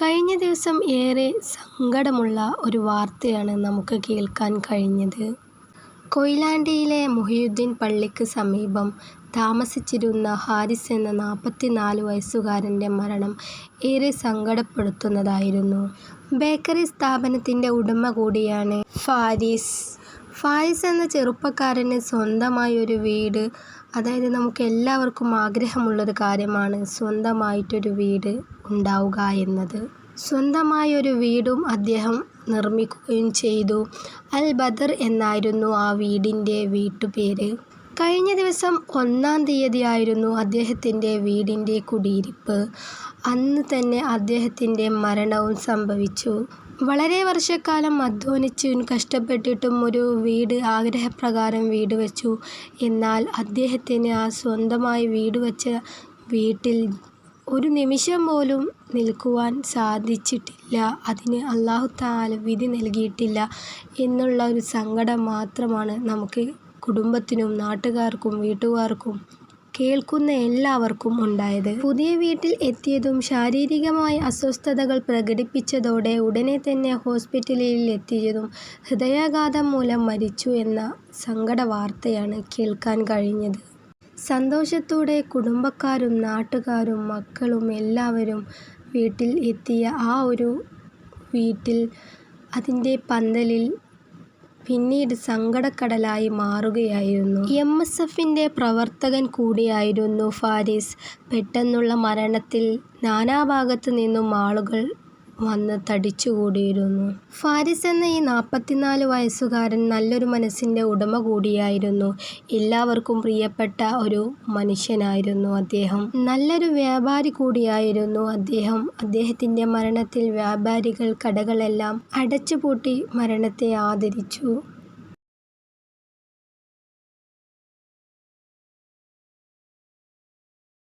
കഴിഞ്ഞ ദിവസം ഏറെ സങ്കടമുള്ള ഒരു വാർത്തയാണ് നമുക്ക് കേൾക്കാൻ കഴിഞ്ഞത്. കൊയിലാണ്ടിയിലെ മുഹിയുദ്ദീൻ പള്ളിക്ക് സമീപം താമസിച്ചിരുന്ന ഹാരിസ് എന്ന 44 വയസ്സുകാരൻ്റെ മരണം ഏറെ സങ്കടപ്പെടുത്തുന്നതായിരുന്നു. ബേക്കറി സ്ഥാപനത്തിൻ്റെ ഉടമ കൂടിയാണ് ഫാരിസ്. ഫാരിസ് എന്ന ചെറുപ്പക്കാരന് സ്വന്തമായി ഒരു വീട്, അതായത് നമുക്ക് എല്ലാവർക്കും ആഗ്രഹമുള്ളൊരു കാര്യമാണ് സ്വന്തമായിട്ടൊരു വീട് ഉണ്ടാവുക എന്നത്. സ്വന്തമായൊരു വീടും അദ്ദേഹം നിർമ്മിക്കുകയും ചെയ്തു. അൽ ബദർ എന്നായിരുന്നു ആ വീടിൻ്റെ വീട്ടുപേര്. കഴിഞ്ഞ ദിവസം 1-ാം തീയതിയായിരുന്നു അദ്ദേഹത്തിൻ്റെ വീടിൻ്റെ കുടിയിരിപ്പ്. അന്ന് തന്നെ അദ്ദേഹത്തിൻ്റെ മരണവും സംഭവിച്ചു. വളരെ വർഷക്കാലം അധ്വാനിച്ചും കഷ്ടപ്പെട്ടിട്ടും ഒരു വീട് ആഗ്രഹപ്രകാരം വീട് വെച്ചു. എന്നാൽ അദ്ദേഹത്തിന് ആ സ്വന്തമായി വീട് വെച്ച വീട്ടിൽ ഒരു നിമിഷം പോലും നിൽക്കുവാൻ സാധിച്ചിട്ടില്ല. അതിന് അല്ലാഹു തആല വിധി നൽകിയിട്ടില്ല എന്നുള്ള ഒരു സങ്കടം മാത്രമാണ് നമുക്ക് കുടുംബത്തിനും നാട്ടുകാർക്കും വീട്ടുകാർക്കും കേൾക്കുന്ന എല്ലാവർക്കും ഉണ്ടായത്. പുതിയ വീട്ടിൽ എത്തിയതും ശാരീരികമായ അസ്വസ്ഥതകൾ പ്രകടിപ്പിച്ചതോടെ ഉടനെ തന്നെ ഹോസ്പിറ്റലിൽ എത്തിയതും ഹൃദയാഘാതം മൂലം മരിച്ചു എന്ന സങ്കട വാർത്തയാണ് കേൾക്കാൻ കഴിഞ്ഞത്. സന്തോഷത്തോടെ കുടുംബക്കാരും നാട്ടുകാരും മക്കളും എല്ലാവരും വീട്ടിൽ എത്തിയ ആ ഒരു വീട്ടിൽ അതിൻ്റെ പന്തലിൽ പിന്നീട് സങ്കടക്കടലായി മാറുകയായിരുന്നു. MSFൻ്റെ പ്രവർത്തകൻ കൂടിയായിരുന്നു ഫാരിസ്. പെട്ടെന്നുള്ള മരണത്തിൽ നാനാഭാഗത്തു നിന്നും ആളുകൾ വന്ന് തടിച്ചുകൂടിയിരുന്നു. ഫാരിസ് എന്ന ഈ 44 വയസ്സുകാരൻ നല്ലൊരു മനസ്സിൻ്റെ ഉടമ കൂടിയായിരുന്നു. എല്ലാവർക്കും പ്രിയപ്പെട്ട ഒരു മനുഷ്യനായിരുന്നു അദ്ദേഹം. നല്ലൊരു വ്യാപാരി കൂടിയായിരുന്നു അദ്ദേഹം. അദ്ദേഹത്തിൻ്റെ മരണത്തിൽ വ്യാപാരികൾ കടകളെല്ലാം അടച്ചുപൂട്ടി മരണത്തെ ആദരിച്ചു.